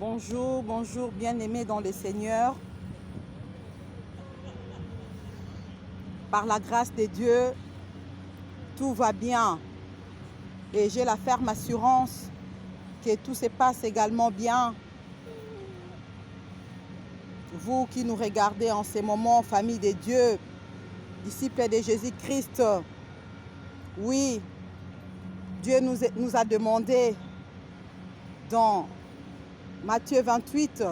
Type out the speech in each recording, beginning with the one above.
Bonjour, bonjour, bien-aimés dans le Seigneur. Par la grâce de Dieu, tout va bien. Et j'ai la ferme assurance que tout se passe également bien. Vous qui nous regardez en ces moments, famille de Dieu, disciples de Jésus-Christ, oui, Dieu nous a demandé dans Matthieu 28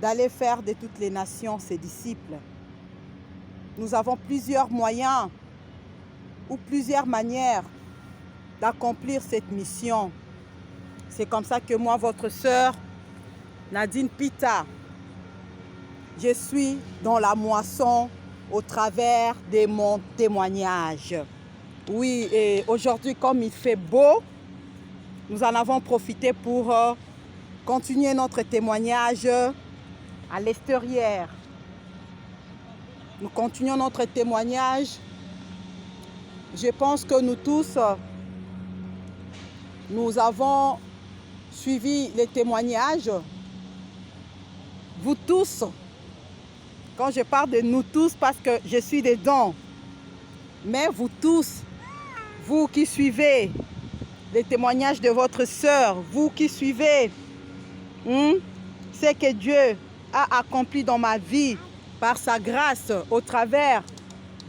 d'aller faire de toutes les nations ses disciples. Nous avons plusieurs moyens ou plusieurs manières d'accomplir cette mission. C'est comme ça que moi, votre sœur Nadine Pita, je suis dans la moisson au travers de mon témoignage. Oui, et aujourd'hui, comme il fait beau, nous en avons profité pour continuer notre témoignage à l'extérieur. Nous continuons notre témoignage. Je pense que nous tous, nous avons suivi les témoignages. Vous tous, quand je parle de nous tous, parce que je suis dedans, mais vous tous, vous qui suivez les témoignages de votre sœur, vous qui suivez ce que Dieu a accompli dans ma vie par sa grâce au travers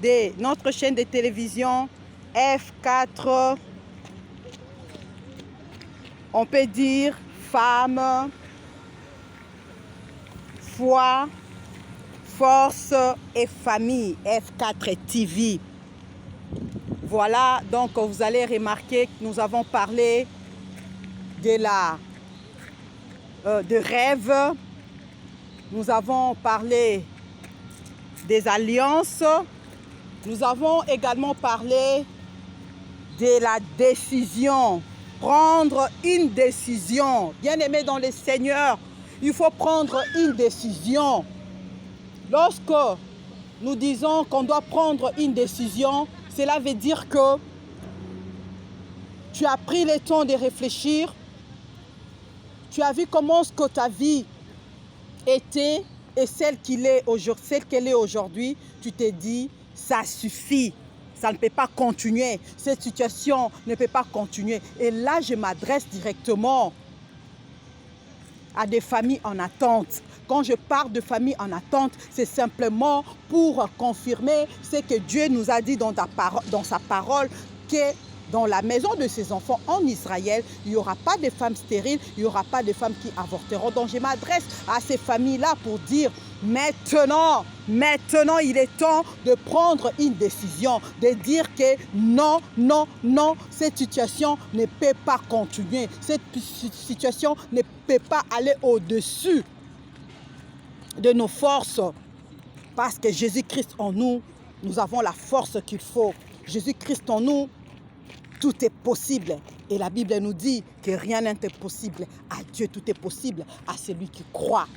de notre chaîne de télévision F4, on peut dire femme, foi, force et famille, F4 TV. Voilà, donc vous allez remarquer que nous avons parlé de rêve, nous avons parlé des alliances, nous avons également parlé de la décision, prendre une décision. Bien-aimé dans le Seigneur, il faut prendre une décision. Lorsque nous disons qu'on doit prendre une décision, cela veut dire que tu as pris le temps de réfléchir, tu as vu comment ce que ta vie était et celle qu'elle est aujourd'hui, tu t'es dit, ça suffit, ça ne peut pas continuer, cette situation ne peut pas continuer. Et là, je m'adresse directement à des familles en attente. Quand je parle de familles en attente, c'est simplement pour confirmer ce que Dieu nous a dit dans sa parole, que dans la maison de ses enfants en Israël, il n'y aura pas de femmes stériles, il n'y aura pas de femmes qui avorteront. Donc je m'adresse à ces familles-là pour dire, maintenant, il est temps de prendre une décision, de dire que non, non, non, cette situation ne peut pas continuer. Cette situation ne peut pas aller au-dessus de nos forces. Parce que Jésus-Christ en nous, nous avons la force qu'il faut. Jésus-Christ en nous, tout est possible. Et la Bible nous dit que rien n'est impossible. À Dieu, tout est possible. À celui qui croit.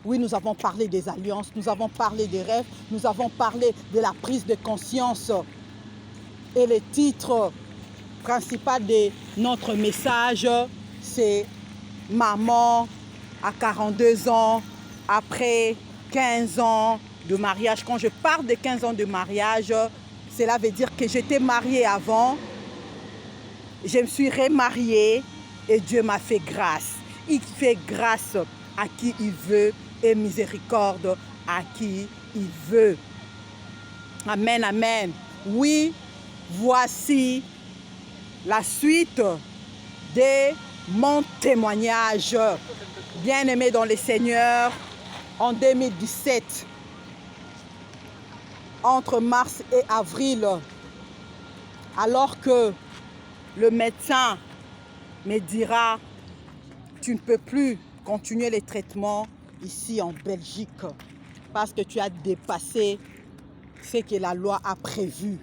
Oui, nous avons parlé des alliances, nous avons parlé des rêves, nous avons parlé de la prise de conscience. Et le titre principal de notre message, c'est « Maman à 42 ans, après 15 ans de mariage ». Quand je parle de 15 ans de mariage, cela veut dire que j'étais mariée avant. Je me suis remariée et Dieu m'a fait grâce. Il fait grâce à qui il veut et miséricorde à qui il veut. Amen, amen. Oui, voici la suite de mon témoignage. Bien-aimé dans le Seigneur, en 2017, entre mars et avril, alors que le médecin me dira, tu ne peux plus continuer les traitements ici en Belgique parce que tu as dépassé ce que la loi a prévu.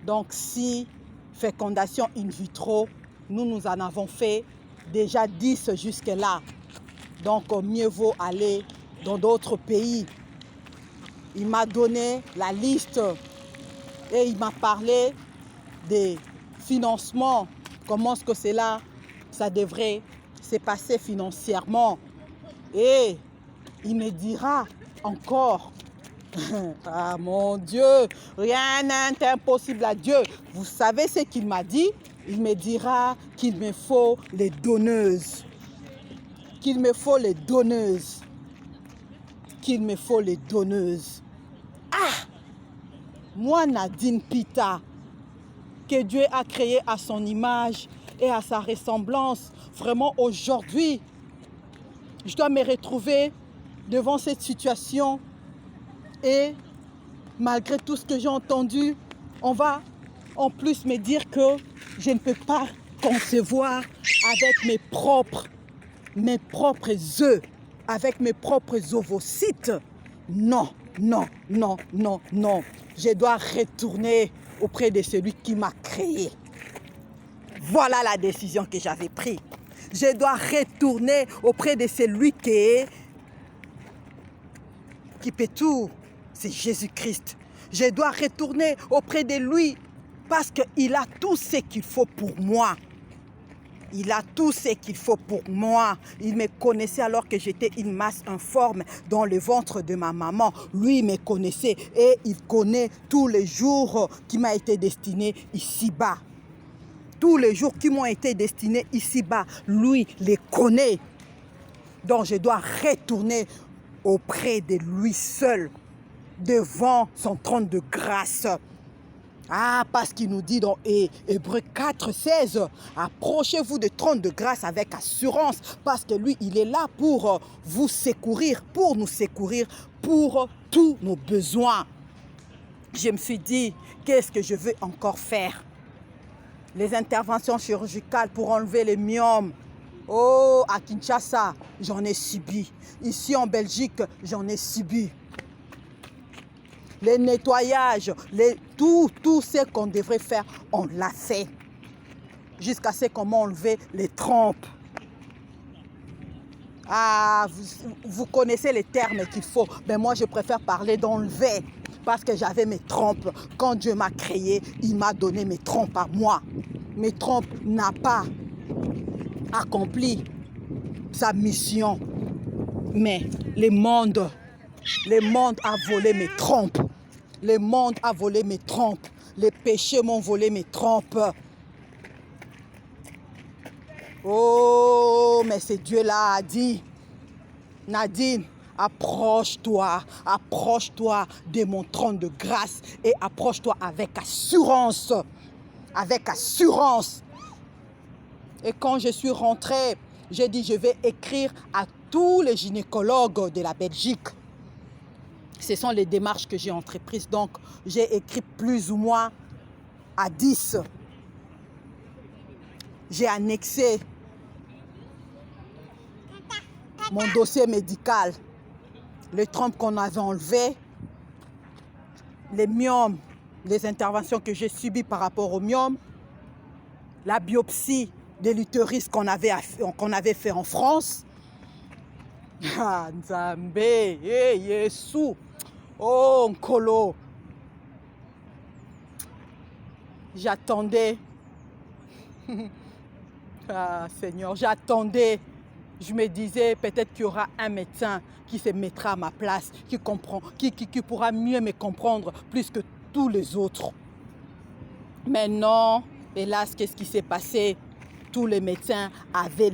Donc si fécondation in vitro, nous en avons fait déjà 10 jusque-là. Donc mieux vaut aller dans d'autres pays. Il m'a donné la liste et il m'a parlé des financements, comment est-ce que ça devrait s'est passé financièrement. Et il me dira encore, ah mon Dieu, rien n'est impossible à Dieu. Vous savez ce qu'il m'a dit? Il me dira qu'il me faut les donneuses. Qu'il me faut les donneuses. Qu'il me faut les donneuses. Ah! Moi, Nadine Pita, que Dieu a créé à son image et à sa ressemblance, vraiment aujourd'hui, je dois me retrouver devant cette situation et malgré tout ce que j'ai entendu, on va en plus me dire que je ne peux pas concevoir avec mes propres œufs, avec mes propres ovocytes. Non, non, non, non, non. Je dois retourner auprès de celui qui m'a créé. Voilà la décision que j'avais prise. Je dois retourner auprès de celui qui peut tout. C'est Jésus-Christ. Je dois retourner auprès de lui parce qu'il a tout ce qu'il faut pour moi. Il a tout ce qu'il faut pour moi. Il me connaissait alors que j'étais une masse informe dans le ventre de ma maman. Lui, il me connaissait et il connaît tous les jours qui m'ont été destinés ici-bas. Tous les jours qui m'ont été destinés ici-bas, lui les connaît. Donc je dois retourner auprès de lui seul, devant son trône de grâce. Ah, parce qu'il nous dit dans Hébreux 4:16, approchez-vous du trône de grâce avec assurance, parce que lui, il est là pour vous secourir, pour nous secourir, pour tous nos besoins. Je me suis dit, qu'est-ce que je veux encore faire? Les interventions chirurgicales pour enlever les myomes. Oh, à Kinshasa, j'en ai subi. Ici en Belgique, j'en ai subi. Les nettoyages, tout ce qu'on devrait faire, on l'a fait. Jusqu'à ce qu'on m'a enlevé les trompes. Ah, vous connaissez les termes qu'il faut. Mais moi, je préfère parler d'enlever. Parce que j'avais mes trompes. Quand Dieu m'a créé, il m'a donné mes trompes à moi. Mes trompes n'ont pas accompli sa mission. Mais le monde a volé mes trompes. Le monde a volé mes trompes. Les péchés m'ont volé mes trompes. Oh, mais c'est Dieu-là a dit, Nadine, approche-toi de mon trône de grâce et approche-toi avec assurance. Avec assurance. Et quand je suis rentrée, j'ai dit, je vais écrire à tous les gynécologues de la Belgique. Ce sont les démarches que j'ai entreprises. Donc, j'ai écrit plus ou moins à 10. J'ai annexé mon dossier médical. Les trompes qu'on avait enlevées, les myomes, les interventions que j'ai subies par rapport aux myomes, la biopsie de l'utérus qu'on avait fait en France. Ah, Nzambe, Yesu, oh, Nkolo. J'attendais. Ah, Seigneur, j'attendais. Je me disais, peut-être qu'il y aura un médecin qui se mettra à ma place, qui comprend, qui pourra mieux me comprendre plus que tous les autres. Mais non, hélas, qu'est-ce qui s'est passé? Tous les médecins avaient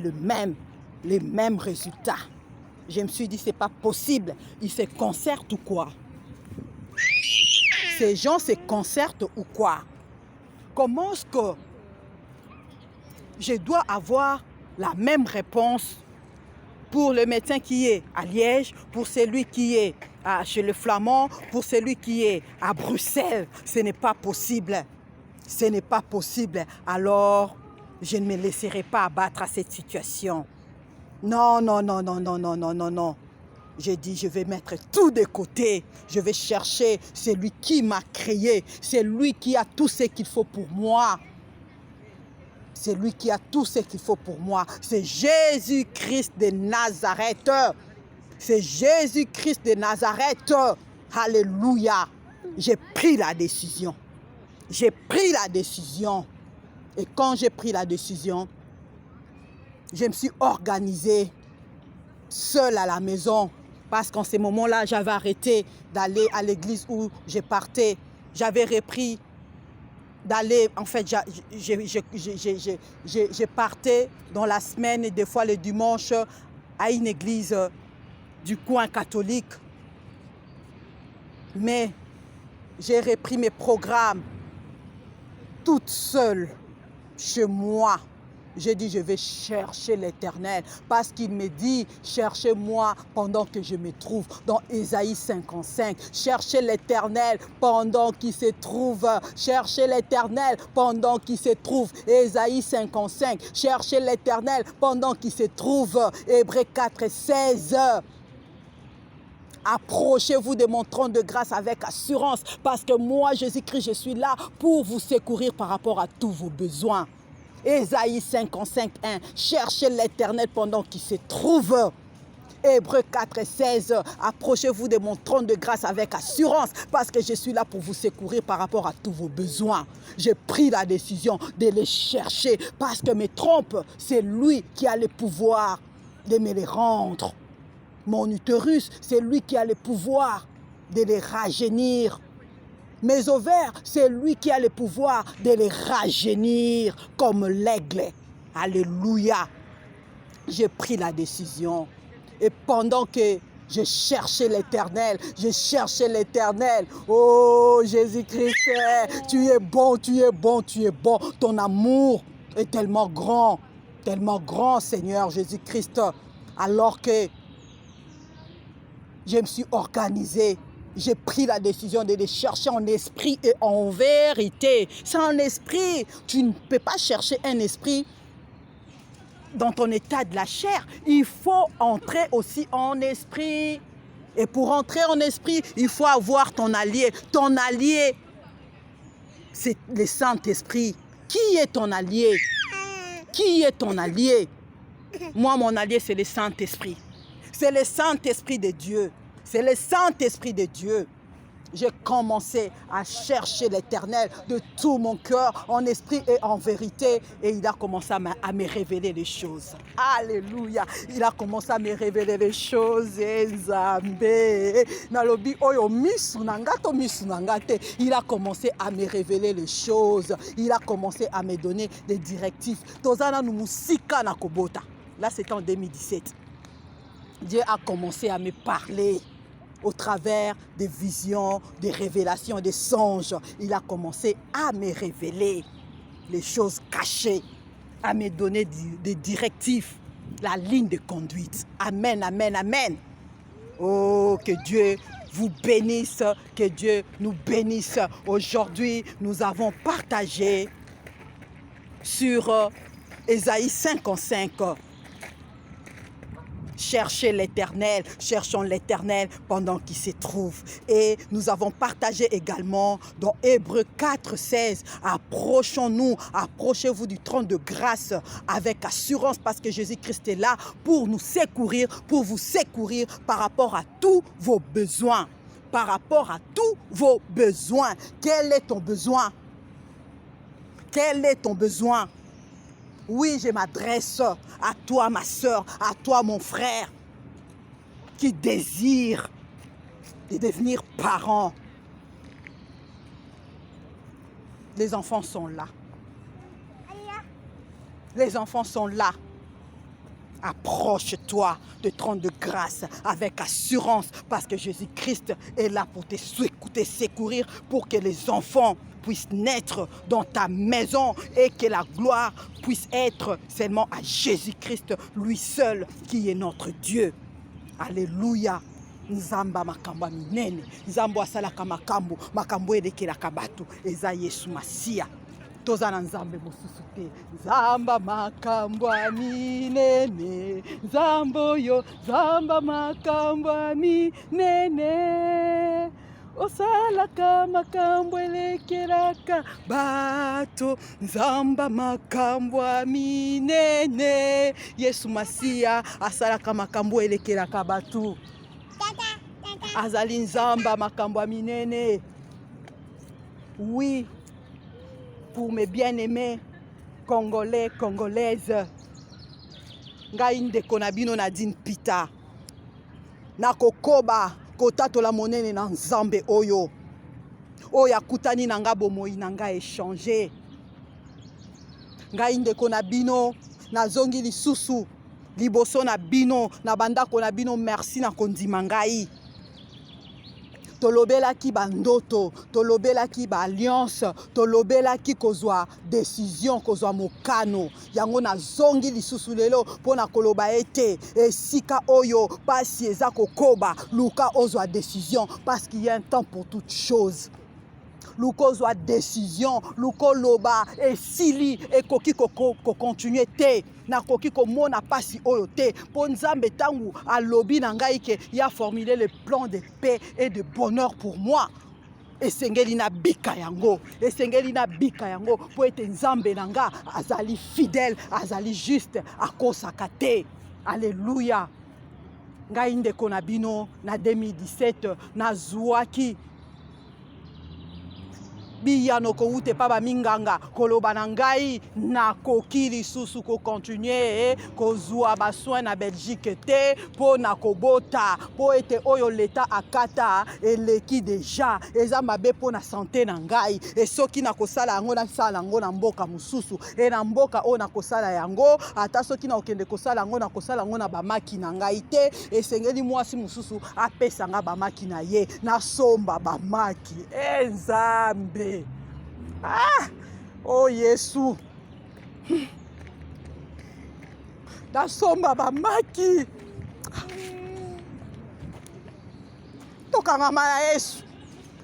les mêmes résultats. Je me suis dit, c'est pas possible. Ils se concertent ou quoi? Ces gens se concertent ou quoi? Comment est-ce que je dois avoir la même réponse pour le médecin qui est à Liège, pour celui qui est chez le Flamand, pour celui qui est à Bruxelles? Ce n'est pas possible. Ce n'est pas possible. Alors, je ne me laisserai pas abattre à cette situation. Non, non, non, non, non, non, non, non, non. J'ai dit, je vais mettre tout de côté. Je vais chercher celui qui m'a créé. C'est lui qui a tout ce qu'il faut pour moi. C'est lui qui a tout ce qu'il faut pour moi. C'est Jésus-Christ de Nazareth. C'est Jésus-Christ de Nazareth. Alléluia. J'ai pris la décision. J'ai pris la décision. Et quand j'ai pris la décision, je me suis organisée seule à la maison parce qu'en ce moment-là, j'avais arrêté d'aller à l'église où je partais. J'avais repris d'aller, en fait, je partais dans la semaine et des fois le dimanche à une église du coin catholique. Mais j'ai repris mes programmes toute seule chez moi. J'ai dit, je vais chercher l'Éternel parce qu'il me dit, cherchez-moi pendant que je me trouve. Dans Ésaïe 55, cherchez l'Éternel pendant qu'il se trouve. Cherchez l'Éternel pendant qu'il se trouve. Ésaïe 55, cherchez l'Éternel pendant qu'il se trouve. Hébreux 4, 16. Approchez-vous de mon trône de grâce avec assurance parce que moi, Jésus-Christ, je suis là pour vous secourir par rapport à tous vos besoins. Ésaïe 55, 1. Cherchez l'Éternel pendant qu'il se trouve. Hébreux 4, 16. Approchez-vous de mon trône de grâce avec assurance parce que je suis là pour vous secourir par rapport à tous vos besoins. J'ai pris la décision de les chercher parce que mes trompes, c'est lui qui a le pouvoir de me les rendre. Mon utérus, c'est lui qui a le pouvoir de les rajeunir. Mes ovaires, c'est lui qui a le pouvoir de les rajeunir comme l'aigle. Alléluia. J'ai pris la décision. Et pendant que je cherchais l'Éternel, oh Jésus-Christ, tu es bon, tu es bon, tu es bon. Ton amour est tellement grand Seigneur Jésus-Christ. Alors que je me suis organisée. J'ai pris la décision de les chercher en esprit et en vérité. Sans esprit, tu ne peux pas chercher un esprit dans ton état de la chair. Il faut entrer aussi en esprit. Et pour entrer en esprit, il faut avoir ton allié. Ton allié, c'est le Saint-Esprit. Qui est ton allié? Qui est ton allié? Moi, mon allié, c'est le Saint-Esprit. C'est le Saint-Esprit de Dieu. C'est le Saint-Esprit de Dieu. J'ai commencé à chercher l'Éternel de tout mon cœur, en esprit et en vérité. Et il a commencé à me révéler les choses. Alléluia. Il a commencé à me révéler les choses. Il a commencé à me révéler les choses. Il a commencé à me donner des directives. Là, c'était en 2017. Dieu a commencé à me parler au travers des visions, des révélations, des songes. Il a commencé à me révéler les choses cachées, à me donner des directives, la ligne de conduite. Amen, amen, amen. Oh, que Dieu vous bénisse, que Dieu nous bénisse. Aujourd'hui, nous avons partagé sur Ésaïe 55. Cherchez l'Éternel, cherchons l'Éternel pendant qu'il se trouve. Et nous avons partagé également dans Hébreux 4, 16. Approchons-nous, approchez-vous du trône de grâce avec assurance parce que Jésus-Christ est là pour nous secourir, pour vous secourir par rapport à tous vos besoins. Par rapport à tous vos besoins. Quel est ton besoin? Quel est ton besoin? Oui, je m'adresse à toi, ma soeur, à toi, mon frère, qui désire de devenir parent. Les enfants sont là. Les enfants sont là. Approche-toi de trône de grâce avec assurance parce que Jésus-Christ est là pour te secourir, pour que les enfants puissent naître dans ta maison et que la gloire puisse être seulement à Jésus-Christ, lui seul qui est notre Dieu. Alléluia. Nzamba makambo minene, nzambo asalaka makambo elekelaka bato, eza Yesu Masia. Toza na nzambe mosusu te. Nzamba makambo minene, nzambo yo, nzamba makambo minene. Osalaka makambo elekelaka bato, nzamba makambo minene. Yesu Masia asalaka makambo elekelaka bato. Azali nzamba makambo minene. Oui, pour mes bien-aimés Congolais, Congolaises, ngai ndeko na bino Nadine Peter nakokoba kotatola monene na Nzambe oyo akutani na nga bomoi na nga échanger. Ngai ndeko na bino nazongi lisusu liboso na bino na bandako na bino merci na kondima ngai. Tolobelaki bandoto, tolobelaki ba alliance, tolobelaki kozwa décision, kozwa mokano. Yango na zongi lisusu lelo pona koloba ete esika oyo pasi eza kokoba luka ozwa décision parce qu'il y a un temps pour toute chose. Luka ozwa décision, luka loba esili ekoki ko continuer te. Nakoki komona pasi oyo te po Nzambe tangu alobi na ngai ke ya formuler le plan de paix et de bonheur pour moi. Esengeli na bika yango, esengeli na bika yango po ete Nzambe na nga azali fidèle, azali juste akosaka te. Alléluia. Ngai ndeko na bino na 2017 nazwaki biyano koute pa baminganga koloba na ngai nakoki lisusu ko continuer kozwa basoin na Belgique te po nakobota po ete oyo leta akata eleki deja eza mabe po na santé na ngai e soki nakosala yango nasala yango na mboka mosusu e na mboka oyo nakosala yango ata soki na okende kosala yango nakosala yango na bamaki na ngai te esengeli mwasi mosusu apesa nga bamaki na ye nasomba bamaki Nzambe. Oh Yesu. Nasomba bamaki. Tokangama na Yesu.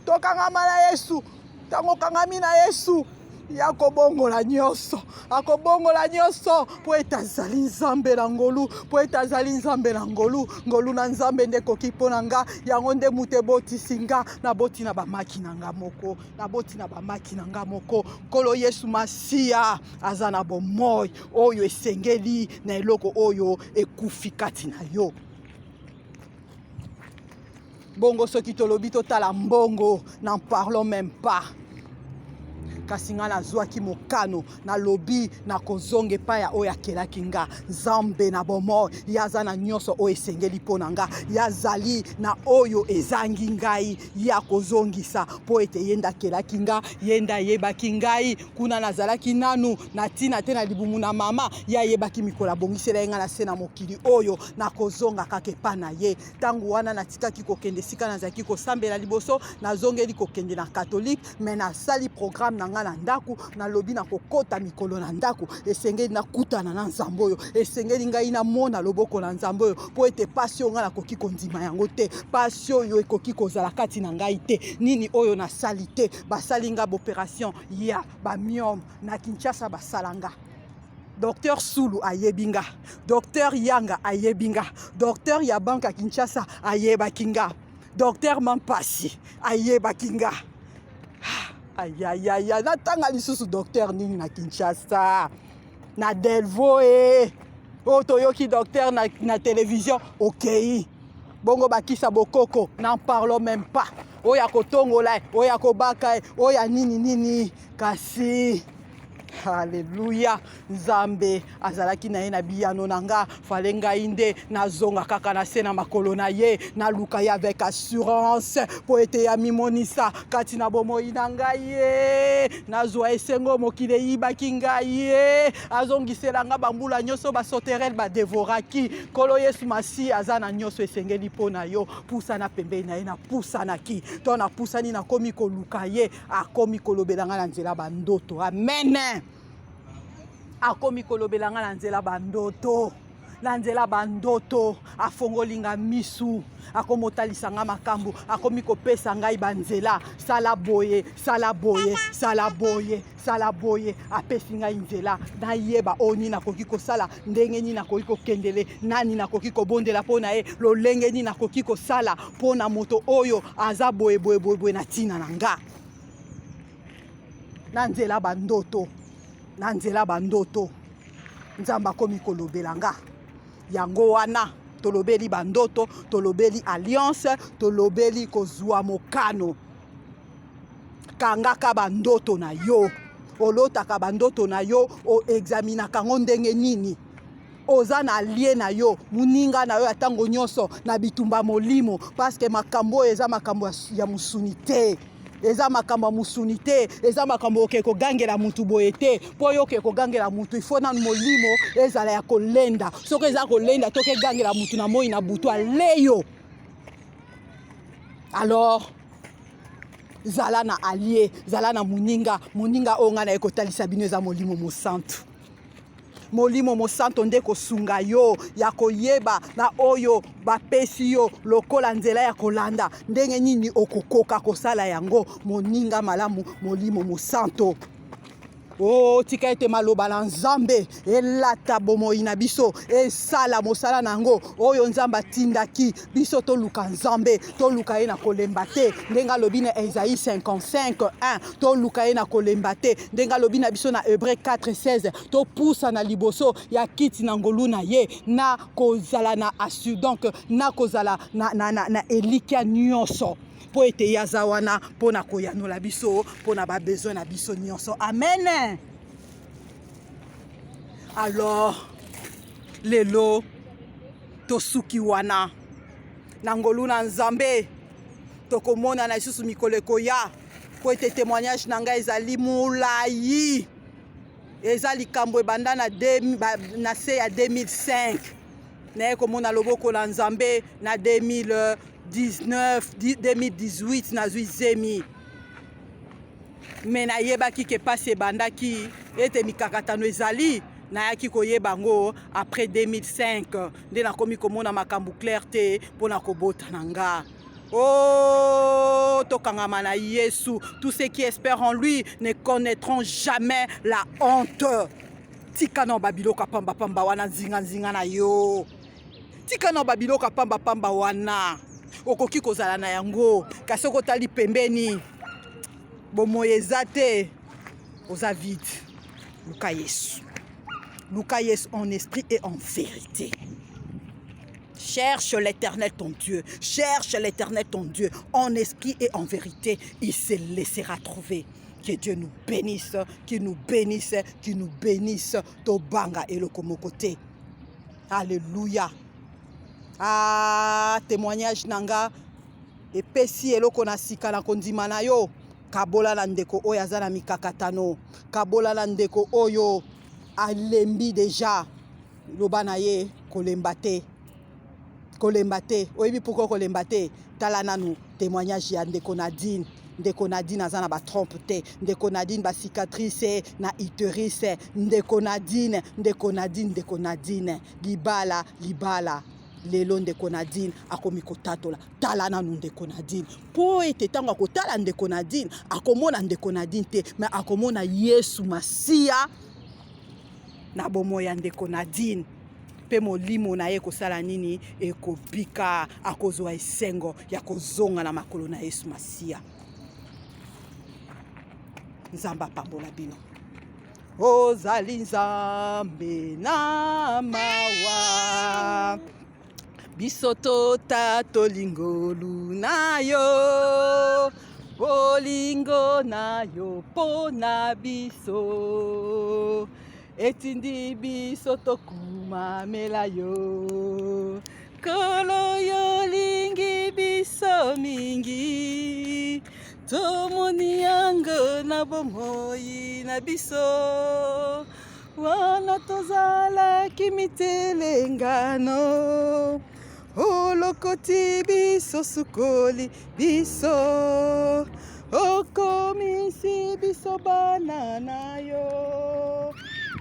Tokangama na Yesu. Tango kangami na Yesu. Yakobongola nyonso, akobongola nyonso po etazali Nzambe na ngolu, po etazali Nzambe na ngolu, ngolu na Nzambe nde koki pona nga, yango nde mute boti singa na boti na bamaki na nga moko, na boti na bamaki na nga moko. Kolo Yesu Masia azana bomoi oyo esengeli na eloko oyo ekufi kati na yo. Bongo soki tolobi totala mbongo, n'en parlons même pas. Kasi nga nazwaki mokano na lobi na kozonge pa ya oyo akelaki nga Nzambe na bomo yaza na nyonso oyo esengeli mpo na nga yazali na oyo ezangi ngai ya kozongisa po ete yenda akelaki nga yenda yebaki ngai kuna nazalaki nanu na tina te na libumu na mama ya yebaki mikolo abongisela nga na se na mokili oyo na kozonga kaka epa na ye tangu wana natikaki kokende sika nazalaki kosambela liboso nazongeli kokende na catholique mais nasali programme na na ndaku na lobi na kokota mikolo na ndaku esengeli na kutana na Nzambe oyo esengeli ngai na mona loboko na Nzambe oyo po ete passion nga na koki kondima yango te passion oyo ekoki kozala kati na ngai te nini oyo na sali te basali nga opération ya ba myome na Kinshasa basalanga Docteur Sulu ayebinga, Docteur Yanga ayebinga, Docteur Yabanka Kinshasa ayebakinga, Docteur Mampasi ayebakinga. Aïe, natanga lisusu docteur nini na Kinshasa. Na Delvo otoyoki docteur na télévision, ok. Bongo bakisa bokoko, n'en parlons même pas. Oya kotongola, oya kobaka, oya nini kasi. Alléluia. Nzambe azalaki na ye na biyano nanga fale ngai nde nazonga kaka na se na makolo na ye na luka ye avec assurance po ete ya mimonisa kati na bomoi na ngai ye nazwa esengo mokili eyibaki ngai ye azongisela nga bambula nyonso basoterele badevoraki kolo Yesu Masi aza na nyonso esengeli mpo na yo pusana pembeni na ye na pusanaki to na pusani na komi koluka ye akomi kolobela nga na nzela bandoto amen. Akomi kolobela nga na nzela bandoto na nzela bandoto afongolinga misu akomotalisa nga makambo akomi kopesa ngai banzela sala boye apesi ngai nzela nayeba oni nakoki kosala ndenge nini nakoki kokendele nani nakoki kobondela mpo na ye lolenge nini nakoki kosala mpo na moto oyo aza boye na ntina na nga na nzela bandoto. Na nzela bandoto Nzamba komi kolobela nga yango wana tolobeli bandoto tolobeli alliance tolobeli kozwa mokano kangaka bandoto na yo olotaka bandoto na yo o examina kango ndenge nini oza na allié na yo muninga na yo atango nyonso na bitumba molimo parce que makambo eza makambo ya musuni te. Eza makambo ya musuni te, eza makambo oke kogangela mutu boye te. Po yo oke kogangela mutu ifo na molimo ezala ya kolenda. Soki eza kolenda toke gangela mutu na moi na butu aleyo. Alors zala na allié, zala na muninga onga na ekotalisa bino eza molimo mosantu. Molimo mosantu nde kosunga yo ya koyeba na oyo bapesi yo lokola nzela ya kolanda ndenge nini okokoka kosala yango moninga malamu molimo mosantu. Oh, tika ete maloba na Nzambe elata bomoi na biso esala mosala nango oyo Nzambe atindaki biso toluka Nzambe toluka ye na kolemba te ndenga lobi na Esaïe 55:1 toluka ye na kolemba te ndenga lobi na biso na Hébreu 4:16 to pusa na liboso ya kiti na ngolu na ye na kozala na asu donc na kozala na elikia nyonso po ete yaza wana po na koyanola biso po na ba besoin na biso nyonso. Amen. Alors lelo tosuki wana na ngolu na Nzambe tokomona na isusu mikolo ekoya po ete témoignage na ngai ezali mulayi eza likambo ebanda na se ya 2005 naye komona loboko na Nzambe na 2018 nazwi zemi me nayebaki ke pasi ebandaki ete mikakatano ezali nayaki koyeba ngo après 2005 nde nakomi komona makambo clair te mpo na kobota na nga. Oh, tokangama na Yesu. Tous ceux qui espèrent en lui ne connaîtront jamais la honte. Tika na babiloka pamba pamba wana nzinga na yo. Tika na babiloka pamba pamba wana. Okoki kozala na yango. Kasi okotali pembeni. Bomoi eza te. Oza vide. Luka Yesu. Luka Yesu en esprit et en vérité. Cherche l'Éternel ton Dieu. Cherche l'Éternel ton Dieu. En esprit et en vérité, il se laissera trouver. Que Dieu nous bénisse, qu'il nous bénisse, qu'il nous bénisse. Tobanga et le komokote. Alléluia. Ah, témoignage nanga. Et pesi eloko na sika na kondima na yo. Kabola na ndeko oyo azana mikakatano. Kabola na ndeko oyo alembi déjà. Loba na ye kolemba te. Kolemba te. Oyebi pourquoi kolemba te? Tala nanu témoignage ya ndeko Nadine. Ndeko Nadine azana ba trompe te. Ndeko Nadine ba cicatrice na utérus. Ndeko Nadine. Libala. Lelo ndeko Nadine akomi kotatola. Tala nanu ndeko Nadine. Po ete tango akotala ndeko Nadine akomona ndeko Nadine te, mais akomona Yesu Masia na bomo ya ndeko Nadine. Pe molimo na ye kosala nini ekobika akozwa esengo ya kozonga na makolo na Yesu Masia. Nzamba pambola bino. Ozali Nzambe na mawa. Bisoto tato lingolu na yo. Bolingo na yo pona biso. Etindi biso tokumamela yo. Kolo yo lingi biso mingi. Tomoni yango na bomoi na biso. Wana tozala kimitelengano. Olokoti biso sukoli biso. Okomisi biso banana yo.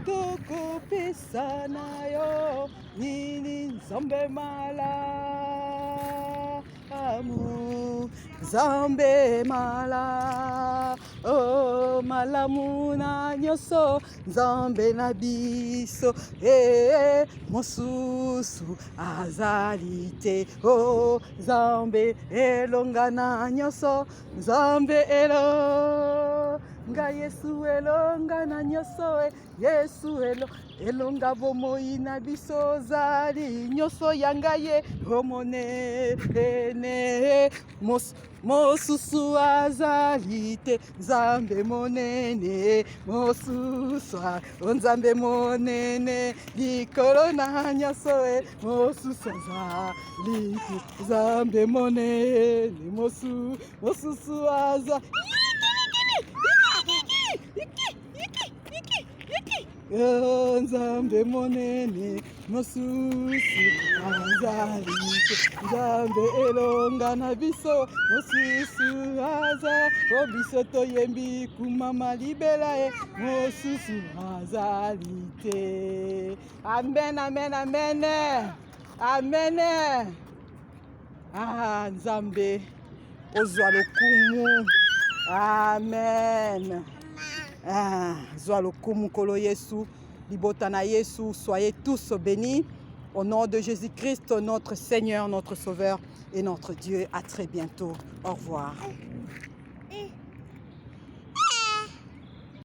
Toko pesa na yo nini Nzambe malamu. Nzambe mala oh malamu na nyoso Nzambe na biso mosusu azali te oh Nzambe elonga na nyoso Nzambe elo nga Yesu elonga na nyonso Yesu elonga bomoi na biso zali nyonso ya ngai omonene mosusu azali te nzambe monene mosusu nzambe monene likolo na nyonso mosusu azali te nzambe monene mosusu azali nzambe monene mosusu azali te nzambe elonga na biso mosusu aza o biso toyembi kumama libela mosusu azali te. Amen, amen, amen, amen. Nzambe ozwa lokumu. Amen. Zwa lokumu kolo Yesu, libota na Yesu, soyez tous bénis. Au nom de Jésus-Christ, notre Seigneur, notre Sauveur et notre Dieu. À très bientôt. Au revoir.